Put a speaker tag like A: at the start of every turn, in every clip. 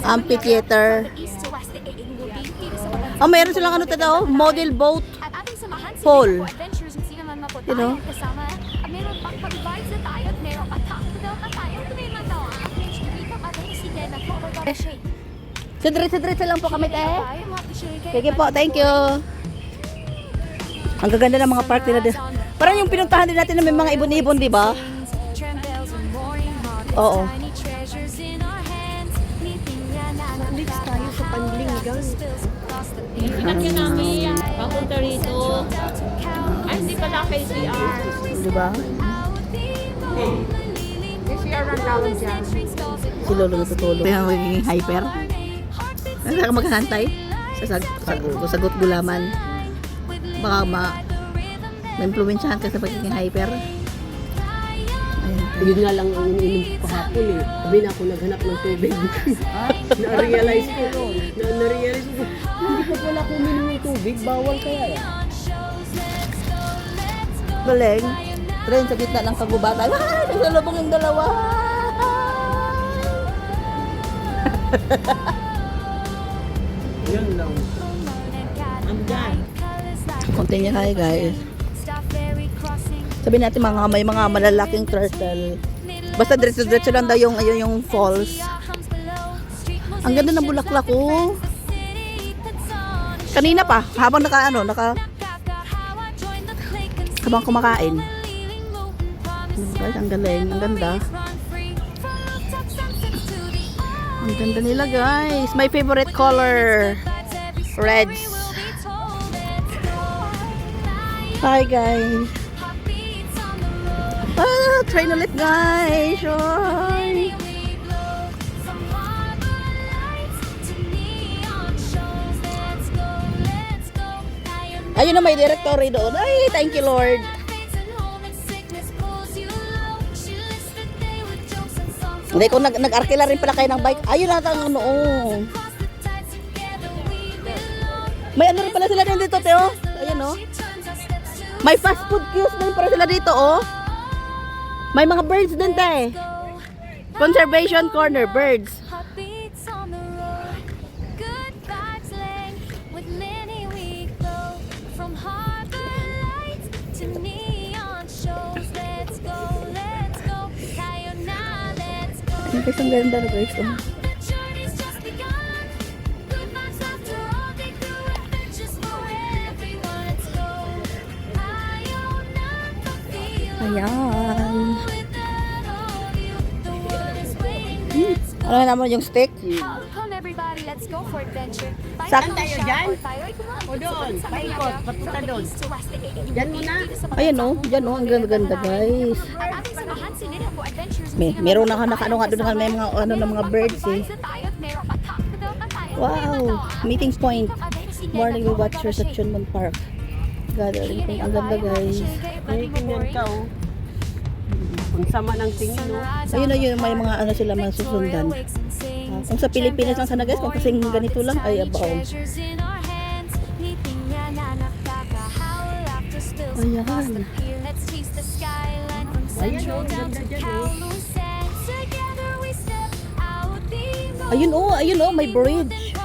A: Amphitheater. Oh, mayroon silang ano daw, model boat pool. You know? Sadrit-sadrit lang po kami, sige po, thank you. Ang gaganda ng mga park nila. Parang yung pinuntahan din natin na may mga ibon-ibon, di ba? Oo.
B: Lips tayo sa Panlinggan.
C: Pinakyan namin papunta rito. Ay, hindi pala KCR.
A: Di ba?
B: KCR ang tawag dyan.
A: Si Lolo natutulog. Kaya magiging hyper. Nasa ka maghantay? Sagot gulaman. Baka ma-influensyahan ka sa pagiging hyper.
B: Yun nga lang ang ininom ko kahapon eh. Sabi na ako naghanap ng tubig. Na-realize ko. Na-realize ko. Hindi pa pala ako uminom ng tubig. Bawal kaya eh.
A: Galing. Tren sa gitna ng kagubatan. Ah! Nagsalubong yung dalawa.
B: Yan lang. Andyan.
A: Continue tayo, guys. Sabihin natin may mga malalaking turtle. Basta diretso-diretso lang daw yung ayun yung falls. Ang ganda ng bulaklak ko. Kanina pa habang habang kumakain. Guys, ang galing, ang ganda. Ang ganda nila, guys. My favorite color, reds. Hi, guys. Train ulit, guys. Oy. Ayun na, may directory doon. Ay, thank you, Lord. Hindi, kung nag-arkila rin pala kayo ng bike. Ayun na ang ano. May ano rin pala sila din dito, Teo. Ayun, oh. May fast food queues din para sila dito, oh. May mga birds din, te. Conservation corner, birds. Ang isang ganda na, guys, oh. Ayan. Ano naman yung steak?
B: Saan tayo dyan? O doon. Paikot. Papunta doon. Dyan muna.
A: Ayan, oh. Diyan, oh. Ang ganda, guys. Meron na ano nga doon, may mga ano ng mga birds, eh. Wow. Meeting point. Morning we watch reception Moon Park. Gathering point. Ang ganda, guys.
B: Ay, tingnan ka, oh. Kung sama ng tingin, oh.
A: Ayun, ayun, may mga ano sila mga susundan. Kung sa Pilipinas lang sana, guys, kung kasing ganito lang, ay abaw. Ayan.
B: Ayun, oh.
A: Ayun, oh, may bridge.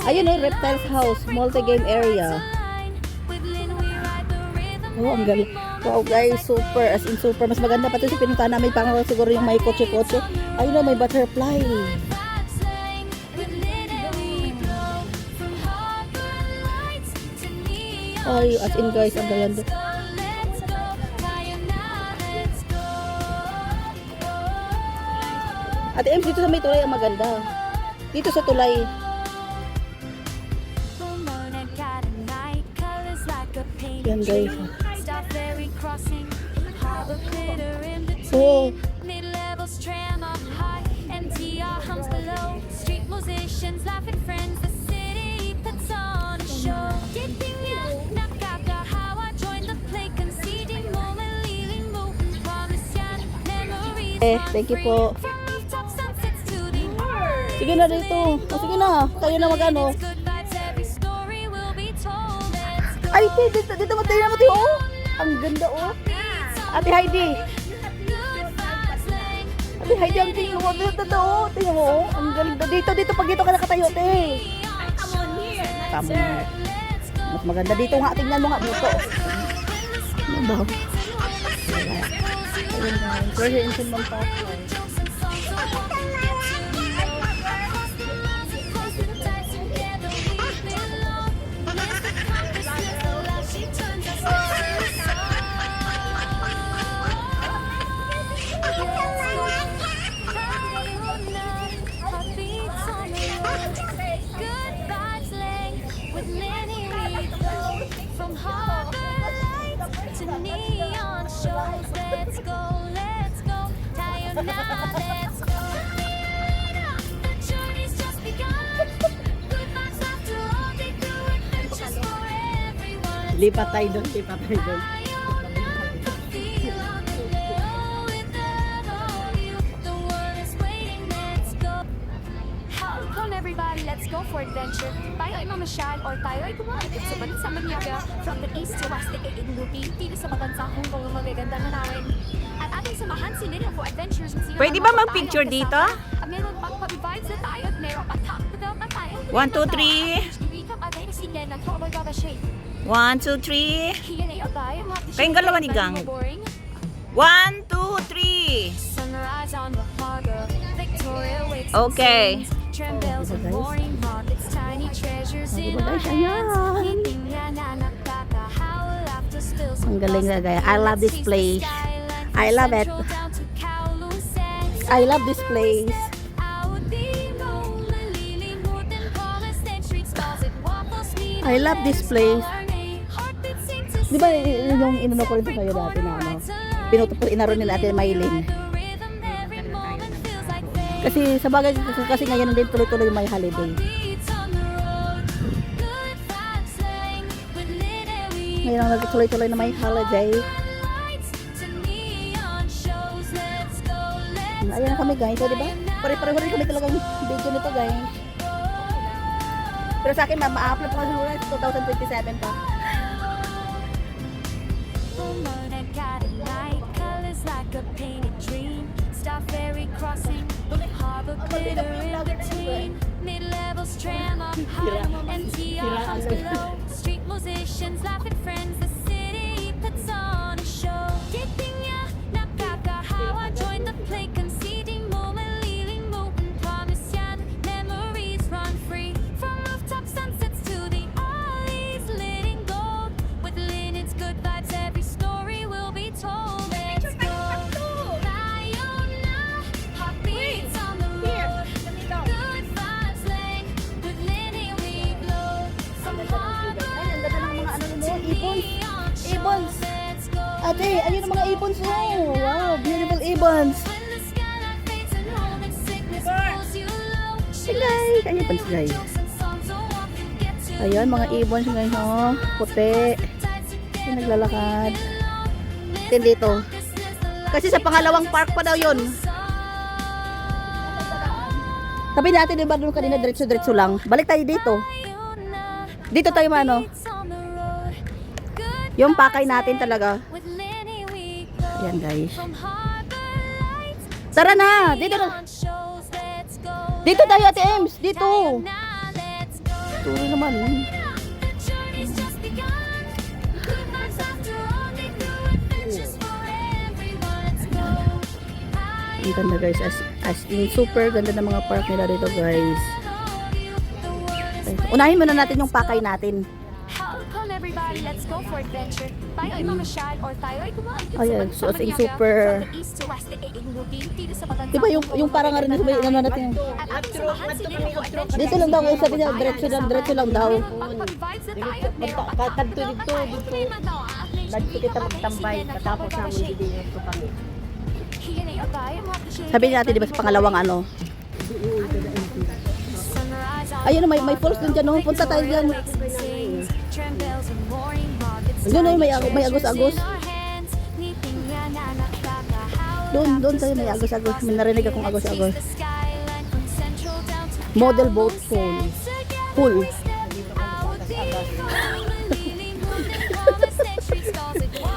A: Ayun, oh, Reptiles House, multi-game area. Oh, ang galing. Wow, guys, super, as in super. Mas maganda pa ito sa pinuntahan namin. Parang siguro yung may kotse-kotse. Ayun, oh, may butterfly. Ay, as in, guys, ang ganda. Ate Ems, dito sa may tulay ang maganda. Dito sa tulay. Yan, guys. Oh. Thank you po. Sige na dito. O, sige na. Tayo na mag-ano. Ay, dito mo tayo. Oh. Ang ganda, oh. Ate Heidi. Ate, Heidi, ang tingin mo. Totoo. Tingin mo. Ang ganda. Dito. Pag dito ka nakatayo, te.
C: Come on here.
A: Tama. Mas maganda dito nga. Tingnan mo nga dito. Ano ba? Ayun nga. Sorry, insin mo pa.
D: From harbor lights to neon shows, let's go, tayo na, let's go. The journey's just begun. Goodbyes after all, they do adventures for everyone.
B: Lipat tayo doon, lipat tayo doon.
D: Feel on the low without all you. The world is waiting, let's go. Come on everybody, let's go for adventure. Tayo ay mamasyal or tayo ay kumapit sa bansa Manyaga. From the east to west, iinuti dito sa mabansa Hong Kong ang magaganda na namin. At ating samahan si Lydia for adventures.
C: Pwede ba mag-picture dito?
D: At meron pang pag-vibes na tayo at meron pa top na tayo.
C: 1, 2, 3. 1, 2, 3. Kayong dalawa ni Gang. 1, 2, 3.
D: Sunrise on the harbor, Victoria wakes
C: Okay.
D: Trembells of morning mark, it's tiny treasures in
A: Diba
D: our
A: guys, ayan.
D: hands. Ngipin niya na nakakahawa, laughter spills
A: Ang galing na gaya. I love this place.
D: skyline
A: I
D: from
A: love it.
D: Central down to Kowloon Sands.
A: I love this place. I love this place. Di ba yung inano ko rin sa kayo dati na ano? Pinutupul inaro nila Ate Maylin. Kasi sa bagay, kasi ngayon din tuloy-tuloy may holiday. Ngayon ang nagtuloy-tuloy na may holiday. Ayan na kami guys, so, di ba? Pare-pareho rin kami talagang video nito guys. Pero sa akin, ma-upload pa kasi muna sa 2027 pa.
D: Ferry crossing, harbor glitter in between. Mid-levels tram up high, MTR hums below. Street musicians laugh at friends, the city puts on a show. Tipping ya, nakakahawa, join the play, conceding mo, maliling mo, and promise yan, memories run free. From rooftop sunsets to the alleys lit in gold. With Lynette's good vibes, every story will be told. Let's go.
A: Ibons. Ate, ayun ang mga ibons mo. Wow, beautiful ibons. Hey guys, ayun ibons guys. Ayun, mga ibons guys, oh. Puti. Yung naglalakad. Then dito. Kasi sa pangalawang park pa daw yun. Sabi natin, diba doon kanina diretso-diretso lang. Balik tayo dito. Dito tayo mano. Yung pakay natin talaga. Ayan guys. Tara na! Dito na. Dito tayo Ate Ems. Dito. Ito naman. Ang ganda guys. As in super ganda ng mga park nila dito guys. Unahin muna natin yung pakay natin.
D: Come everybody, let's go for adventure. Tayo ay mamasyal or tayo ay kumapit
A: Ayan, so as in super.
D: From the east to west, iinuti dito sa mabansa.
A: Diba yung parang nga rin may ano natin.
D: At ating samahan si Lydia for adventure.
A: Dito lang daw guys, sabi niya diretso lang daw.
D: Pag-vibes na tayo at meron pa
B: Kadto dito. Dito kita magtambay. Katapos namin dito kami.
A: Sabi natin diba sa pangalawang ano. Ayun may falls din dyan, no? Punta tayo dyan. Yun o, may agos-agos. Doon tayo may agos-agos. May narinig akong agos-agos. Model boat pool.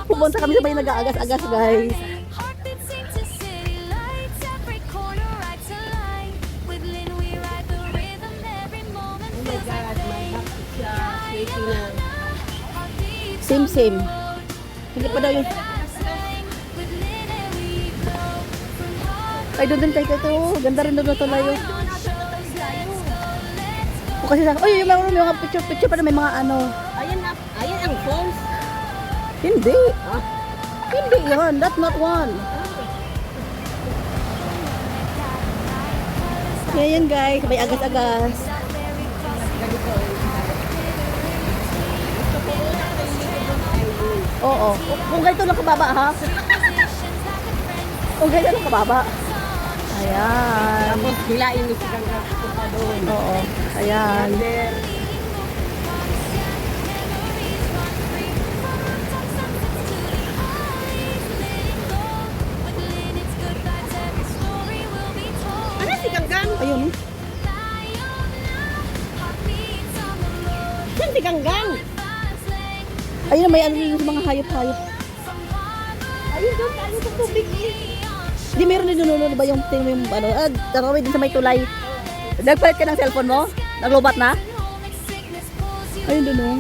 A: Pumunta kami sa may nag-aagas-agas guys. Same, same. Hindi pa daw yung... Ay, doon din tayo ito. Ganda rin doon na layo. O kasi sa... Uy, yung mga picture pa na may mga ano.
B: Ayan ang falls.
A: Hindi. Hindi yan. That's not one. Yan guys. May agas-agas. Oo. Kung ganito lang kababa ha. Kung ganito lang kababa. Ayan.
B: Tapos hilain mo si Kangga punta doon.
A: Oo. Ayan.
B: There. Ano si Kanggang?
A: Ayun.
B: Saan si Kanggang?
A: Ayun may ano yung mga hayop-hayop.
B: Ayun doon, tayo sa tubig eh.
A: Di meron din doon ba yung tingin mo yung ano, tarawid din sa may tulay. Nagpalit ka ng cellphone mo? Naglobat na? Ayun doon oh.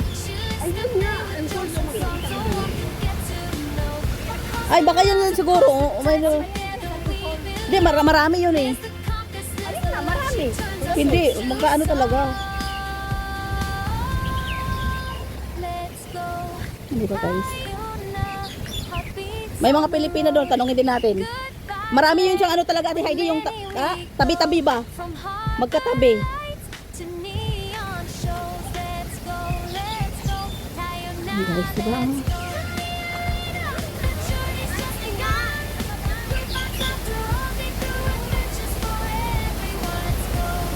B: Ayun nga, ang falls na makikita mo.
A: Ay baka yun lang siguro. Oh, may no. Di marami yun eh.
B: Ayun na, marami.
A: Hindi, magkaano talaga. Hindi ba guys? May mga Pilipino doon, tanongin din natin. Marami yun siyang ano talaga, Ate Heidi, yung tabi-tabi ba? Magkatabi. Guys, diba?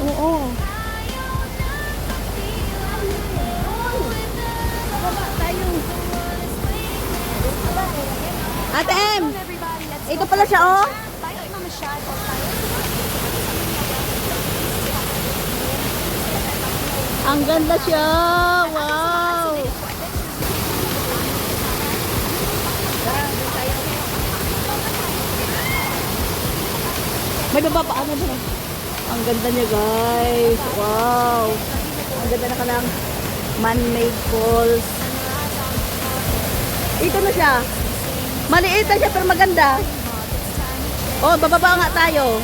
A: Oo. Ate M! Ito pala siya, oh. Ang ganda siya! Wow! May baba pa, ano ba? Ang ganda niya, guys. Wow! Ang ganda na kanang man-made falls. Ito na siya. Maliit na siya pero maganda. Oh, bababa nga tayo.